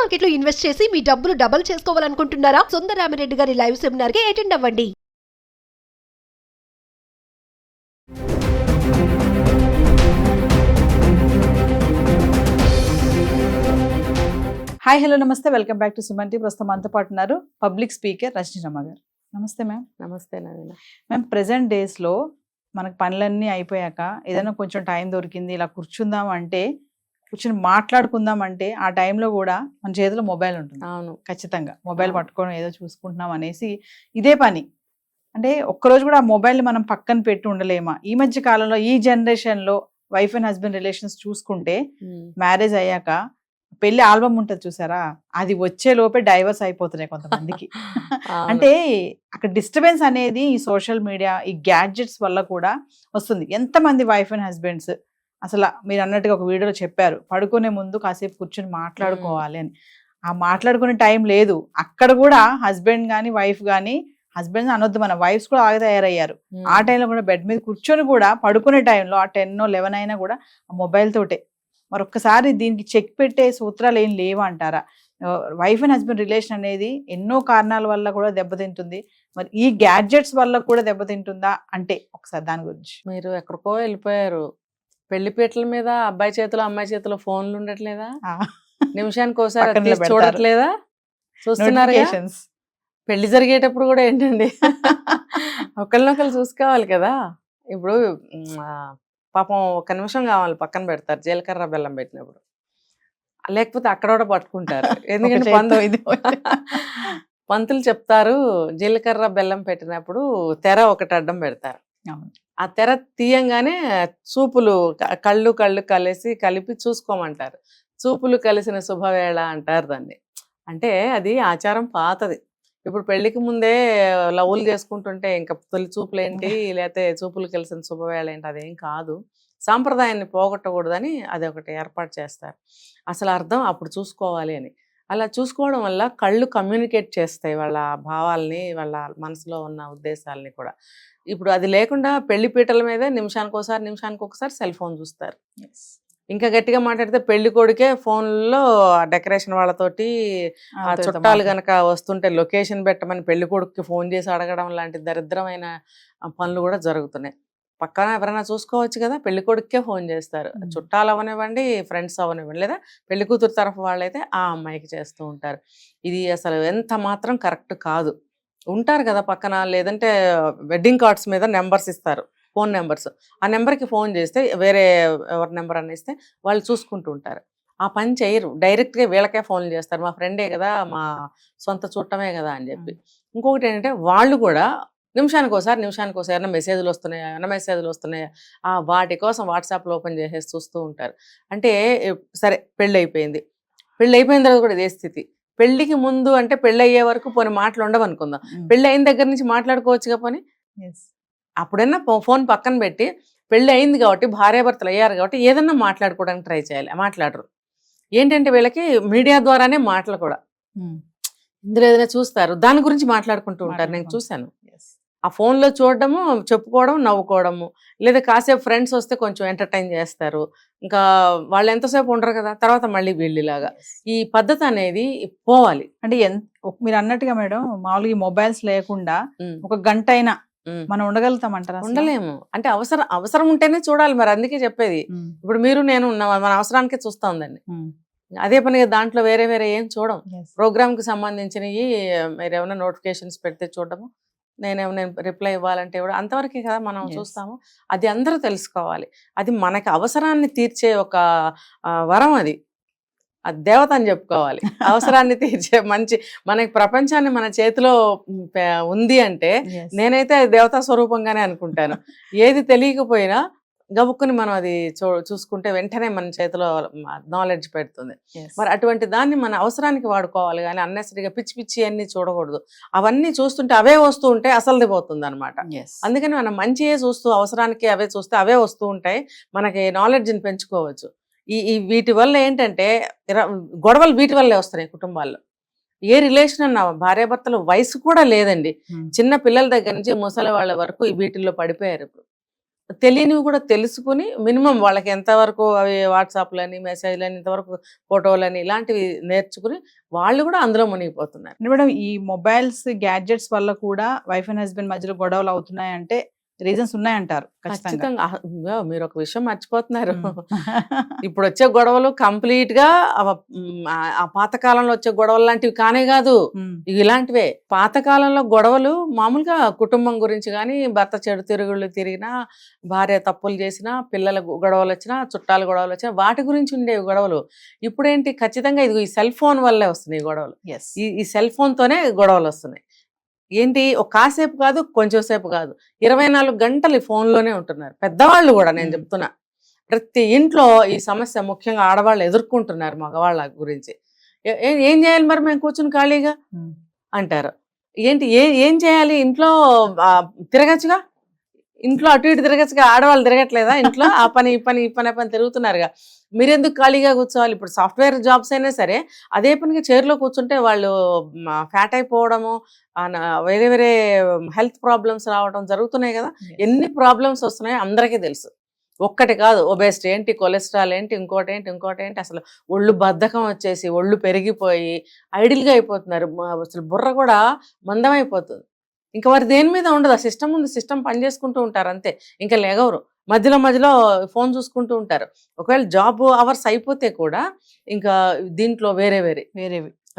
Market లో invest చేసి మీ డబ్బులు డబుల్ చేసుకోవాలనుకుంటున్నారా? సుందరరామిరెడ్డి గారి లైవ్ సెమినార్ కి అటెండ్ అవ్వండి. హాయ్ హలో నమస్తే, welcome back to Suman T. ప్రస్తుతం మనతో పాటు ఉన్నారు పబ్లిక్ స్పీకర్ రజనీ రమ గారు. నమస్తే మ్యామ్. నమస్తే నవీన. మ్యామ్, ప్రెసెంట్ డేస్లో మనకు పనులన్నీ అయిపోయాక ఏదైనా కొంచెం టైం దొరికింది, ఇలా కూర్చుందాం అంటే, కూర్చొని మాట్లాడుకుందాం అంటే, ఆ టైంలో కూడా మన చేతిలో మొబైల్ ఉంటుంది. అవును, ఖచ్చితంగా మొబైల్ పట్టుకొని ఏదో చూసుకుంటున్నాం అనేసి ఇదే పని. అంటే ఒక్కరోజు కూడా ఆ మొబైల్ని మనం పక్కన పెట్టి ఉండలేమా? ఈ మధ్య కాలంలో ఈ జనరేషన్లో వైఫ్ అండ్ హస్బెండ్ రిలేషన్స్ చూసుకుంటే, మ్యారేజ్ అయ్యాక పెళ్లి ఆల్బమ్ ఉంటుంది చూసారా, అది వచ్చే లోపే డైవర్స్ అయిపోతున్నాయి కొంతమందికి. అంటే అక్కడ డిస్టర్బెన్స్ అనేది ఈ సోషల్ మీడియా, ఈ గ్యాడ్జెట్స్ వల్ల కూడా వస్తుంది. ఎంతమంది వైఫ్ అండ్ హస్బెండ్స్ అసలు మీరు అన్నట్టుగా ఒక వీడియోలో చెప్పారు, పడుకునే ముందు కాసేపు కూర్చొని మాట్లాడుకోవాలి అని. ఆ మాట్లాడుకునే టైం లేదు. అక్కడ కూడా హస్బెండ్ కానీ వైఫ్ కానీ, హస్బెండ్స్ అనొద్దు, మన వైఫ్స్ కూడా ఆగి తయారయ్యారు. ఆ టైంలో కూడా బెడ్ మీద కూర్చొని కూడా పడుకునే టైంలో ఆ 10-11 అయినా కూడా ఆ మొబైల్ తోటే. మరొక్కసారి దీనికి చెక్ పెట్టే సూత్రాలు ఏం లేవా అంటారా? వైఫ్ అండ్ హస్బెండ్ రిలేషన్ అనేది ఎన్నో కారణాల వల్ల కూడా దెబ్బతింటుంది. మరి ఈ గ్యాడ్జెట్స్ వల్ల కూడా దెబ్బతింటుందా అంటే ఒకసారి దాని గురించి. మీరు ఎక్కడికో వెళ్ళిపోయారు. పెళ్లి పీటల మీద అబ్బాయి చేతిలో అమ్మాయి చేతిలో ఫోన్లు ఉండట్లేదా? నిమిషానికి ఒకసారి పక్కన పెడతారు. చూడట్లేదా? చూస్తున్నారు. Notifications. పెళ్లి జరిగేటప్పుడు కూడా ఏంటండి, ఒకరినొకరు చూసుకోవాలి కదా. ఇప్పుడు పాపం ఒక నిమిషం కావాలి, పక్కన పెడతారు జీలకర్ర బెల్లం పెట్టినప్పుడు. లేకపోతే అక్కడ కూడా పట్టుకుంటారు. ఎందుకంటే పంతులు చెప్తారు, జీలకర్ర బెల్లం పెట్టినప్పుడు తెర ఒకటి అడ్డం పెడతారు. ఆ తెర తీయంగానే చూపులు కళ్ళు కలిపి చూసుకోమంటారు. చూపులు కలిసిన శుభవేళ అంటారు దాన్ని. అంటే అది ఆచారం పాతది. ఇప్పుడు పెళ్లికి ముందే లవ్వులు చేసుకుంటుంటే ఇంకా తొలి చూపులు ఏంటి, లేకపోతే చూపులు కలిసిన శుభవేళ ఏంటి, అదేం కాదు. సాంప్రదాయాన్ని పోగొట్టకూడదని అది ఒకటి ఏర్పాటు చేస్తారు. అసలు అర్థం అప్పుడు చూసుకోవాలి అని. అలా చూసుకోవడం వల్ల కళ్ళు కమ్యూనికేట్ చేస్తాయి వాళ్ళ భావాల్ని, వాళ్ళ మనసులో ఉన్న ఉద్దేశాలని కూడా. ఇప్పుడు అది లేకుండా పెళ్లి పీటల మీద నిమిషానికి ఒకసారి సెల్ ఫోన్ చూస్తారు. ఇంకా గట్టిగా మాట్లాడితే పెళ్లి కొడుకే ఫోన్లో డెకరేషన్ వాళ్ళతోటి ఆ చుట్టాలు గనక వస్తుంటే లొకేషన్ పెట్టమని పెళ్లి కొడుకుకి ఫోన్ చేసి అడగడం లాంటి దరిద్రమైన పనులు కూడా జరుగుతున్నాయి. పక్కన ఎవరైనా చూసుకోవచ్చు కదా, పెళ్లి కొడుకే ఫోన్ చేస్తారు. చుట్టాలు అవనివ్వండి, ఫ్రెండ్స్ అవనివ్వండి, లేదా పెళ్లి కూతురు తరఫు వాళ్ళైతే ఆ అమ్మాయికి చేస్తూ ఉంటారు. ఇది అసలు ఎంత మాత్రం కరెక్ట్ కాదు. ఉంటారు కదా పక్కన, లేదంటే వెడ్డింగ్ కార్డ్స్ మీద నెంబర్స్ ఇస్తారు, ఫోన్ నెంబర్స్. ఆ నెంబర్కి ఫోన్ చేస్తే వేరే ఎవరి నెంబర్ అని ఇస్తే వాళ్ళు చూసుకుంటూ ఉంటారు. ఆ పని చేయరు, డైరెక్ట్గా వీళ్ళకే ఫోన్లు చేస్తారు. మా ఫ్రెండే కదా, మా సొంత చుట్టమే కదా అని చెప్పి. ఇంకొకటి ఏంటంటే వాళ్ళు కూడా నిమిషానికి ఒకసారి ఏమైనా మెసేజ్లు వస్తున్నాయా వాటి కోసం వాట్సాప్లో ఓపెన్ చేసేసి చూస్తూ ఉంటారు. అంటే సరే పెళ్ళి అయిపోయిన తర్వాత కూడా ఇదే స్థితి. పెళ్లికి ముందు అంటే పెళ్ళి అయ్యే వరకు పోనీ మాటలు ఉండవు అనుకుందాం. పెళ్ళి అయిన దగ్గర నుంచి మాట్లాడుకోవచ్చుగా పోనీ. అప్పుడైనా ఫోన్ పక్కన పెట్టి పెళ్ళి అయింది కాబట్టి, భార్యాభర్తలు అయ్యారు కాబట్టి ఏదన్నా మాట్లాడుకోవడానికి ట్రై చేయాలి. మాట్లాడరు. ఏంటంటే వీళ్ళకి మీడియా ద్వారానే మాటలు కూడా. ఇందులో ఏదైనా చూస్తారు, దాని గురించి మాట్లాడుకుంటూ ఉంటారు. నేను చూశాను. ఆ ఫోన్లో చూడడము, చెప్పుకోవడం, నవ్వుకోవడము, లేదా కాసేపు ఫ్రెండ్స్ వస్తే కొంచెం ఎంటర్టైన్ చేస్తారు. ఇంకా వాళ్ళు ఎంతసేపు ఉండరు కదా, తర్వాత మళ్ళీ వీళ్ళలాగా. ఈ పద్ధతి అనేది పోవాలి. అంటే మీరు అన్నట్టుగా మేడం, మామూలుగా ఈ మొబైల్స్ లేకుండా ఒక గంట అయినా మనం ఉండగలుగుతామంటారా? ఉండలేము. అంటే అవసరం ఉంటేనే చూడాలి. మరి అందుకే చెప్పేది. ఇప్పుడు మీరు నేను ఉన్నాం, మన అవసరానికే చూస్తా ఉందండి. అదే పనిగా దాంట్లో వేరే ఏం చూడం. ప్రోగ్రామ్కి సంబంధించినవి మీరు ఏమైనా నోటిఫికేషన్స్ పెడితే చూడడము, నేనేమైనా రిప్లై ఇవ్వాలంటే కూడా అంతవరకే కదా మనం చూస్తాము. అది అందరూ తెలుసుకోవాలి. అది మనకి అవసరాన్ని తీర్చే ఒక వరం. అది దేవత అని చెప్పుకోవాలి. అవసరాన్ని తీర్చే మనకి ప్రపంచాన్ని మన చేతిలో ఉంది అంటే నేనైతే అది దేవతా స్వరూపంగానే అనుకుంటాను. ఏది తెలియకపోయినా గబుక్కుని మనం అది చూసుకుంటే వెంటనే మన చేతిలో నాలెడ్జ్ పెడుతుంది. మరి అటువంటి దాన్ని మన అవసరానికి వాడుకోవాలి, కానీ అన్నెసరీగా పిచ్చి అన్ని చూడకూడదు. అవన్నీ చూస్తుంటే అవే వస్తూ ఉంటే అసలుది పోతుంది అనమాట. అందుకని మనం మంచియే చూస్తూ అవసరానికి అవే చూస్తే అవే వస్తూ ఉంటాయి. మనకి నాలెడ్జ్ని పెంచుకోవచ్చు. ఈ వీటి వల్ల ఏంటంటే గొడవలు వీటి వల్లే వస్తున్నాయి కుటుంబాల్లో. ఏ రిలేషన్ అన్నా భార్యాభర్తల వయసు కూడా లేదండి. చిన్న పిల్లల దగ్గర నుంచి ముసలి వాళ్ళ వరకు వీటిల్లో పడిపోయారు. ఇప్పుడు తెలియనివి కూడా తెలుసుకుని మినిమం వాళ్ళకి ఎంతవరకు అవి వాట్సాప్లని మెసేజ్లని ఇంతవరకు ఫోటోలని ఇలాంటివి నేర్చుకుని వాళ్ళు కూడా అందులో మునిగిపోతున్నారు. మేడం ఈ మొబైల్స్ గ్యాడ్జెట్స్ వల్ల కూడా వైఫ్ అండ్ హస్బెండ్ మధ్యలో గొడవలు అవుతున్నాయి అంటే రీజన్స్ ఉన్నాయంటారు ఖచ్చితంగా. ఖచ్చితంగా మీరు ఒక విషయం మర్చిపోతున్నారు. ఇప్పుడు వచ్చే గొడవలు కంప్లీట్ గా ఆ పాతకాలంలో వచ్చే గొడవలు లాంటివి కానే కాదు, ఇవి ఇలాంటివే. పాతకాలంలో గొడవలు మామూలుగా కుటుంబం గురించి కానీ, భర్త చెడు తిరుగుళ్ళు తిరిగినా, భార్య తప్పులు చేసినా, పిల్లల గొడవలు వచ్చినా, చుట్టాల గొడవలు వచ్చినా వాటి గురించి ఉండేవి గొడవలు. ఇప్పుడేంటి ఖచ్చితంగా ఇది ఈ సెల్ ఫోన్ వల్లే వస్తున్నాయి గొడవలు. ఈ సెల్ ఫోన్ తోనే గొడవలు వస్తున్నాయి. ఏంటి ఒక కాసేపు కాదు, కొంచెం సేపు కాదు, 24 గంటలు ఈ ఫోన్లోనే ఉంటున్నారు పెద్దవాళ్ళు కూడా. నేను చెప్తున్నా, ప్రతి ఇంట్లో ఈ సమస్య ముఖ్యంగా ఆడవాళ్ళు ఎదుర్కొంటున్నారు మగవాళ్ళ గురించి. ఏం చేయాలి మరి మేము కూర్చుని ఖాళీగా అంటారు. ఏంటి ఏం చేయాలి, ఇంట్లో తిరగచ్చుగా, ఇంట్లో అటు ఇటు తిరగచ్చుగా, ఆడవాళ్ళు తిరగట్లేదా ఇంట్లో? ఆ పని ఈ పని ఈ పని పని తిరుగుతున్నారుగా, మీరెందుకు ఖాళీగా కూర్చోవాలి? ఇప్పుడు సాఫ్ట్వేర్ జాబ్స్ అయినా సరే అదే పనిగా చైర్లో కూర్చుంటే వాళ్ళు ఫ్యాట్ అయిపోవడము, వేరే వేరే హెల్త్ ప్రాబ్లమ్స్ రావడం జరుగుతున్నాయి కదా. ఎన్ని ప్రాబ్లమ్స్ వస్తున్నాయో అందరికీ తెలుసు. ఒక్కటి కాదు, ఒబేసిటీ ఏంటి, కొలెస్ట్రాల్ ఏంటి, ఇంకోటి ఏంటి, అసలు ఒళ్ళు బద్ధకం వచ్చేసి ఒళ్ళు పెరిగిపోయి ఐడిల్గా అయిపోతున్నారు. అసలు బుర్ర కూడా మందం అయిపోతుంది. ఇంకా వారు దేని మీద ఉండదు, ఆ సిస్టమ్ ఉంది, సిస్టమ్ పని చేసుకుంటూ ఉంటారు అంతే, ఇంకా లేగవరు. మధ్యలో ఫోన్ చూసుకుంటూ ఉంటారు. ఒకవేళ జాబ్ అవర్స్ అయిపోతే కూడా ఇంకా దీంట్లో వేరేవి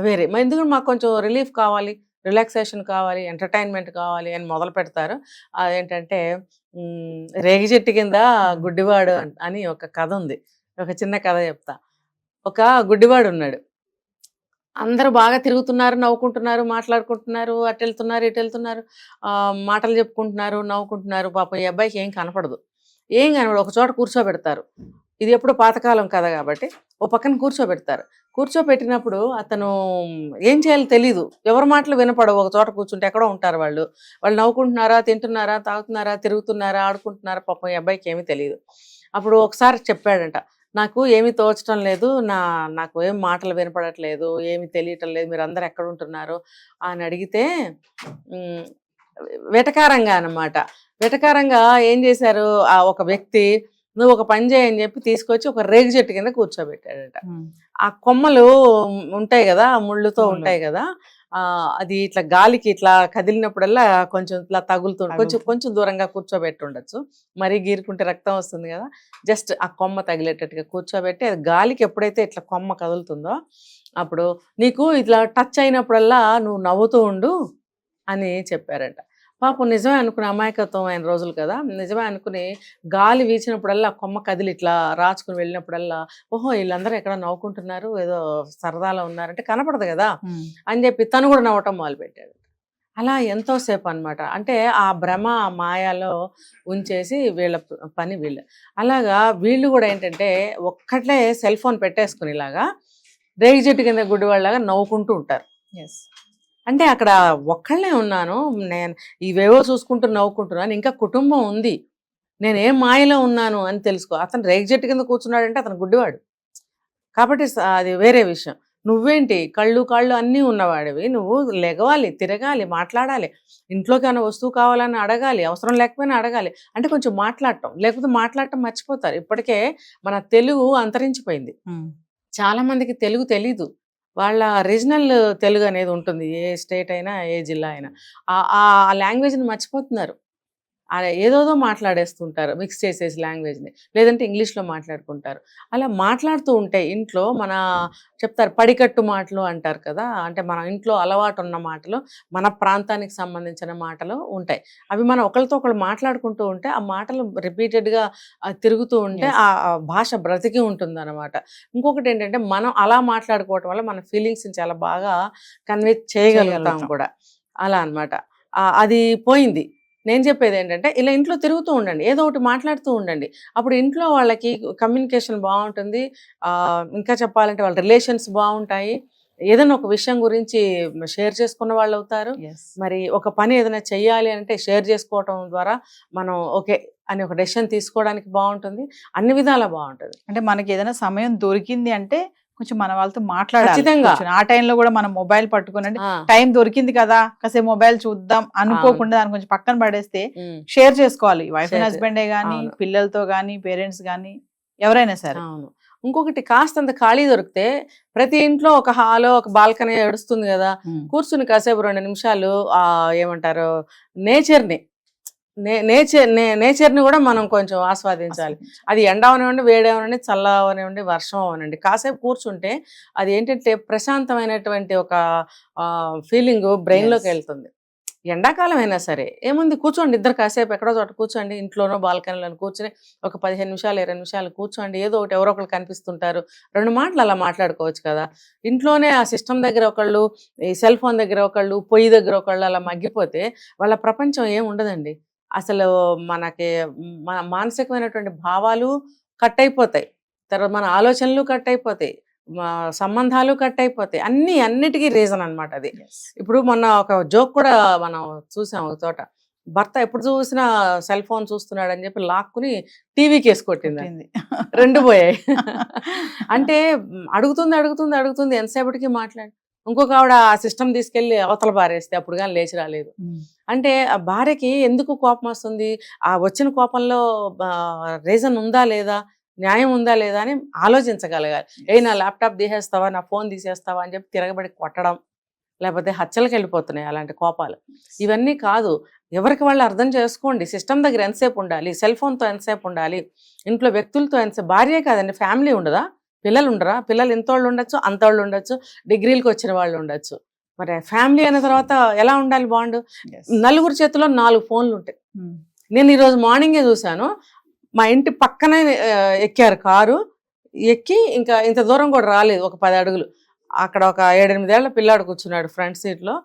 మరి ఎందుకంటే మాకు కొంచెం రిలీఫ్ కావాలి, రిలాక్సేషన్ కావాలి, ఎంటర్టైన్మెంట్ కావాలి అని మొదలు పెడతారు. అదేంటంటే రేగి చెట్టు కింద గుడ్డివాడు అని ఒక కథ ఉంది. ఒక చిన్న కథ చెప్తా. ఒక గుడ్డివాడు ఉన్నాడు. అందరూ బాగా తిరుగుతున్నారు, నవ్వుకుంటున్నారు, మాట్లాడుకుంటున్నారు, అటు వెళ్తున్నారు ఇటు వెళ్తున్నారు, మాటలు చెప్పుకుంటున్నారు, నవ్వుకుంటున్నారు. పాపం ఈ అబ్బాయికి ఏం కనపడదు. ఒక చోట కూర్చోబెడతారు. ఇది ఎప్పుడు పాతకాలం కథ కాబట్టి ఓ పక్కన కూర్చోబెడతారు. కూర్చోబెట్టినప్పుడు అతను ఏం చేయాలో తెలీదు, ఎవరి మాటలు వినపడవు. ఒక చోట కూర్చుంటే ఎక్కడో ఉంటారు వాళ్ళు నవ్వుకుంటున్నారా, తింటున్నారా, తాగుతున్నారా, తిరుగుతున్నారా, ఆడుకుంటున్నారా, పాపం ఈ అబ్బాయికి ఏమీ తెలియదు. అప్పుడు ఒకసారి చెప్పాడంట, నాకు ఏమీ తోచడం లేదు, నాకు ఏం మాటలు వినపడట్లేదు, ఏమి తెలియటం లేదు, మీరు అందరు ఎక్కడ ఉంటున్నారు అని అడిగితే వెటకారంగా అన్నమాట. వెటకారంగా ఏం చేశారు, ఆ ఒక వ్యక్తి నువ్వు ఒక పని చేయని చెప్పి తీసుకొచ్చి ఒక రేగి చెట్టు కింద కూర్చోబెట్టాడట. ఆ కొమ్మలు ఉంటాయి కదా, ముళ్ళుతో ఉంటాయి కదా, అది ఇట్లా గాలికి ఇట్లా కదిలినప్పుడల్లా కొంచెం ఇట్లా తగులుతుంది. కొంచెం దూరంగా కూర్చోబెట్టి ఉండొచ్చు, మరీ గీరుకుంటే రక్తం వస్తుంది కదా. జస్ట్ ఆ కొమ్మ తగిలేటట్టుగా కూర్చోబెట్టి అది గాలికి ఎప్పుడైతే ఇట్లా కొమ్మ కదులుతుందో అప్పుడు నీకు ఇట్లా టచ్ అయినప్పుడల్లా నువ్వు నవ్వుతూ ఉండు అని చెప్పారంట. పాపం నిజమే అనుకుని, అమాయకత్వం అయిన రోజులు కదా, నిజమే అనుకుని గాలి వీచినప్పుడల్లా కొమ్మ కదిలి ఇట్లా రాచుకుని వెళ్ళినప్పుడల్లా ఓహో వీళ్ళందరూ ఎక్కడ నవ్వుకుంటున్నారు, ఏదో సరదాలో ఉన్నారంటే కనపడదు కదా అని చెప్పి తను కూడా నవ్వటం మొదలుపెట్టాడు. అలా ఎంతోసేపు అనమాట. అంటే ఆ భ్రమ మాయాలో ఉంచేసి వీళ్ళ పని వీళ్ళు. అలాగా వీళ్ళు కూడా ఏంటంటే ఒక్కట్లే సెల్ ఫోన్ పెట్టేసుకుని ఇలాగా రేగి చెట్టు కింద గుడ్డివాళ్ళలాగా నవ్వుకుంటూ ఉంటారు. అంటే అక్కడ ఒక్కళ్ళే ఉన్నాను, నేను ఇవేవో చూసుకుంటూ నవ్వుకుంటున్నాను, ఇంకా కుటుంబం ఉంది, నేను ఏం మాయలో ఉన్నాను అని తెలుసుకో. అతను రేగి చెట్టు కింద కూర్చున్నాడంటే అతను గుడ్డివాడు కాబట్టి అది వేరే విషయం. నువ్వేంటి కళ్ళు కాళ్ళు అన్నీ ఉన్నవాడివి, నువ్వు లెగవాలి, తిరగాలి, మాట్లాడాలి, ఇంట్లోకి ఏమైనా వస్తువు కావాలని అడగాలి, అవసరం లేకపోయినా అడగాలి, అంటే కొంచెం మాట్లాడటం, లేకపోతే మాట్లాడటం మర్చిపోతారు. ఇప్పటికే మన తెలుగు అంతరించిపోయింది. చాలా మందికి తెలుగు తెలీదు, వాళ్ళ రీజనల్ తెలుగు అనేది ఉంటుంది, ఏ స్టేట్ అయినా ఏ జిల్లా అయినా ఆ లాంగ్వేజ్ని మర్చిపోతున్నారు. ఏదోదో మాట్లాడేస్తుంటారు, మిక్స్ చేసేసి లాంగ్వేజ్ని, లేదంటే ఇంగ్లీష్లో మాట్లాడుకుంటారు. అలా మాట్లాడుతూ ఉంటే ఇంట్లో మన చెప్తారు పడికట్టు మాటలు అంటారు కదా, అంటే మన ఇంట్లో అలవాటు ఉన్న మాటలు, మన ప్రాంతానికి సంబంధించిన మాటలు ఉంటాయి. అవి మనం ఒకరితో ఒకరు మాట్లాడుకుంటూ ఉంటే ఆ మాటలు రిపీటెడ్గా తిరుగుతూ ఉంటే ఆ భాష బ్రతికి ఉంటుంది అనమాట. ఇంకొకటి ఏంటంటే మనం అలా మాట్లాడుకోవటం వల్ల మన ఫీలింగ్స్ని చాలా బాగా కన్వే చేయగలుగుతాం కూడా. అలా అనమాట. అది పోయింది. నేను చెప్పేది ఏంటంటే ఇలా ఇంట్లో తిరుగుతూ ఉండండి, ఏదో ఒకటి మాట్లాడుతూ ఉండండి, అప్పుడు ఇంట్లో వాళ్ళకి కమ్యూనికేషన్ బాగుంటుంది. ఇంకా చెప్పాలంటే వాళ్ళ రిలేషన్స్ బాగుంటాయి, ఏదైనా ఒక విషయం గురించి షేర్ చేసుకున్న వాళ్ళు అవుతారు. మరి ఒక పని ఏదైనా చెయ్యాలి అంటే షేర్ చేసుకోవటం ద్వారా మనం ఓకే అని ఒక డెసిషన్ తీసుకోవడానికి బాగుంటుంది, అన్ని విధాలా బాగుంటుంది. అంటే మనకి ఏదైనా సమయం దొరికింది అంటే కొంచెం మన వాళ్ళతో మాట్లాడాలి. ఖచ్చితంగా. కూర్చొని. ఆ టైంలో కూడా మనం మొబైల్ పట్టుకుని ఆ, టైం దొరికింది కదా కాసేపు మొబైల్ చూద్దాం అనుకోకుండా దాన్ని కొంచెం పక్కన పడేస్తే షేర్ చేసుకోవాలి. వైఫ్ అండ్ Share హస్బెండే గానీ, అవును. పిల్లలతో గానీ, పేరెంట్స్ గానీ, ఎవరైనా సరే. అవును. ఇంకొకటి కాస్తంత ఖాళీ దొరికితే ప్రతి ఇంట్లో ఒక హాలో ఒక బాల్కనీ ఏడుస్తుంది కదా, కూర్చుని కాసేపు 2 నిమిషాలు ఏమంటారు నేచర్ని నేచర్ని కూడా మనం కొంచెం ఆస్వాదించాలి. అది ఎండ అవనివ్వండి, వేడి అవనివ్వండి, చల్ల అవనివ్వండి, వర్షం అవనివ్వండి, కాసేపు కూర్చుంటే అది ఏంటంటే ప్రశాంతమైనటువంటి ఒక ఫీలింగ్ బ్రెయిన్లోకి Yes. వెళ్తుంది. ఎండాకాలం అయినా సరే ఏముంది, కూర్చోండి ఇద్దరు కాసేపు ఎక్కడో చోట కూర్చోండి, ఇంట్లోనో బాల్కనీలో కూర్చొని ఒక 15 నిమిషాలు 20 నిమిషాలు కూర్చోండి, ఏదో ఒకటి ఎవరో ఒకరు కనిపిస్తుంటారు, 2 మాటలు అలా మాట్లాడుకోవచ్చు కదా. ఇంట్లోనే ఆ సిస్టమ్ దగ్గర ఒకళ్ళు, ఈ సెల్ ఫోన్ దగ్గర ఒకళ్ళు, పొయ్యి దగ్గర ఒకళ్ళు అలా మగ్గిపోతే వాళ్ళ ప్రపంచం ఏం ఉండదండి. అసలు మనకి మన మానసికమైనటువంటి భావాలు కట్ అయిపోతాయి, తర్వాత మన ఆలోచనలు కట్ అయిపోతాయి, సంబంధాలు కట్ అయిపోతాయి, అన్నిటికీ రీజన్ అన్నమాట అది. ఇప్పుడు మొన్న ఒక జోక్ కూడా మనం చూసాం ఒక చోట, భర్త ఎప్పుడు చూసినా సెల్ ఫోన్ చూస్తున్నాడు అని చెప్పి లాక్కుని టీవీకి వేసి కొట్టింది, 2 పోయాయి. అంటే అడుగుతుంది అడుగుతుంది అడుగుతుంది ఎంతసేపటికి మాట్లాడి, ఇంకొక ఆవిడ ఆ సిస్టమ్ తీసుకెళ్లి అవతల పారేస్తే అప్పుడు కానీ లేచి రాలేదు. అంటే ఆ భార్యకి ఎందుకు కోపం వస్తుంది, ఆ వచ్చిన కోపంలో రీజన్ ఉందా లేదా, న్యాయం ఉందా లేదా అని ఆలోచించగలగాలి. నా ల్యాప్టాప్ తీసేస్తావా, నా ఫోన్ తీసేస్తావా అని చెప్పి తిరగబడి కొట్టడం, లేకపోతే హత్యలకు వెళ్ళిపోతున్నాయి అలాంటి కోపాలు. ఇవన్నీ కాదు, ఎవరికి వాళ్ళు అర్థం చేసుకోండి. సిస్టమ్ దగ్గర ఎంతసేపు ఉండాలి, సెల్ ఫోన్తో ఎంతసేపు ఉండాలి, ఇంట్లో వ్యక్తులతో ఎంతసేపు, భార్యే కాదండి ఫ్యామిలీ ఉండదా, పిల్లలు ఉండరా, పిల్లలు ఇంతోళ్ళు ఉండొచ్చు అంతోళ్ళు ఉండొచ్చు, డిగ్రీలకు వచ్చిన వాళ్ళు ఉండొచ్చు, మరి ఫ్యామిలీ అనే తర్వాత ఎలా ఉండాలి బాండ్. నలుగురు చేతిలో 4 ఫోన్లు ఉంటాయి. నేను ఈరోజు మార్నింగే చూశాను, మా ఇంటి పక్కనే ఎక్కారు కారు, ఎక్కి ఇంకా ఇంత దూరం కూడా రాలేదు, ఒక 10 అడుగులు, అక్కడ ఒక 7-8 ఏళ్ల పిల్లాడు కూర్చున్నాడు ఫ్రంట్ సీట్లో.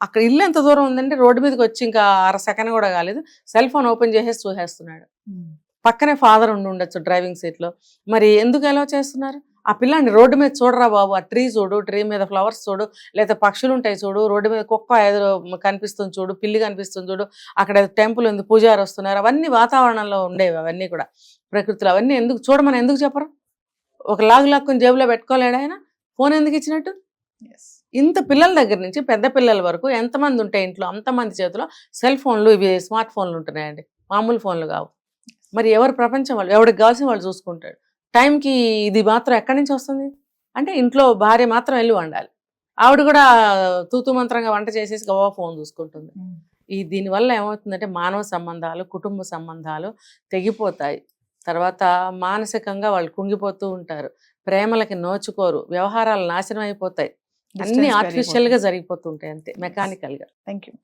అక్కడ ఇల్లు ఎంత దూరం ఉందంటే రోడ్డు మీదకి వచ్చి ఇంకా 1/2 సెకండ్ కూడా కాలేదు, సెల్ ఫోన్ ఓపెన్ చేసేసి చూసేస్తున్నాడు. పక్కనే ఫాదర్ ఉండొచ్చు డ్రైవింగ్ సీట్లో. మరి ఎందుకు ఎలా చేస్తున్నారు? ఆ పిల్లాడిని రోడ్డు మీద చూడరా బాబు, ఆ ట్రీ చూడు, ట్రీ మీద ఫ్లవర్స్ చూడు, లేదా పక్షులు ఉంటాయి చూడు, రోడ్డు మీద కుక్క ఏదో కనిపిస్తుంది చూడు, పిల్లి కనిపిస్తుంది చూడు, అక్కడ టెంపుల్ ఉంది, పూజారి వస్తున్నారు, అవన్నీ వాతావరణంలో ఉండేవి, అవన్నీ కూడా ప్రకృతిలో. అవన్నీ ఎందుకు చూడమని ఎందుకు చెప్పరు? ఒక లాక్కుని జేబులో పెట్టుకోలేడు ఆయన, ఫోన్ ఎందుకు ఇచ్చినట్టు? ఇంత పిల్లల దగ్గర నుంచి పెద్ద పిల్లల వరకు ఎంతమంది ఉంటాయి ఇంట్లో, అంతమంది చేతిలో సెల్ ఫోన్లు, ఇవి స్మార్ట్ ఫోన్లు ఉంటున్నాయండి, మామూలు ఫోన్లు కావు. మరి ఎవరి ప్రపంచం వాళ్ళు, ఎవరికి కావాల్సిన వాళ్ళు చూసుకుంటాడు. టైంకి ఇది మాత్రం ఎక్కడి నుంచి వస్తుంది అంటే ఇంట్లో భార్య మాత్రం వెళ్ళి వండాలి, ఆవిడ కూడా తూతు మంత్రంగా వంట చేసేసి గవా ఫోన్ చూసుకుంటుంది. దీనివల్ల ఏమవుతుందంటే మానవ సంబంధాలు, కుటుంబ సంబంధాలు తెగిపోతాయి, తర్వాత మానసికంగా వాళ్ళు కుంగిపోతూ ఉంటారు, ప్రేమలకి నోచుకోరు, వ్యవహారాలు నాశనం అయిపోతాయి, అన్ని ఆర్టిఫిషియల్ గా జరిగిపోతుంటాయి, అంతే మెకానికల్ గా. Thank you.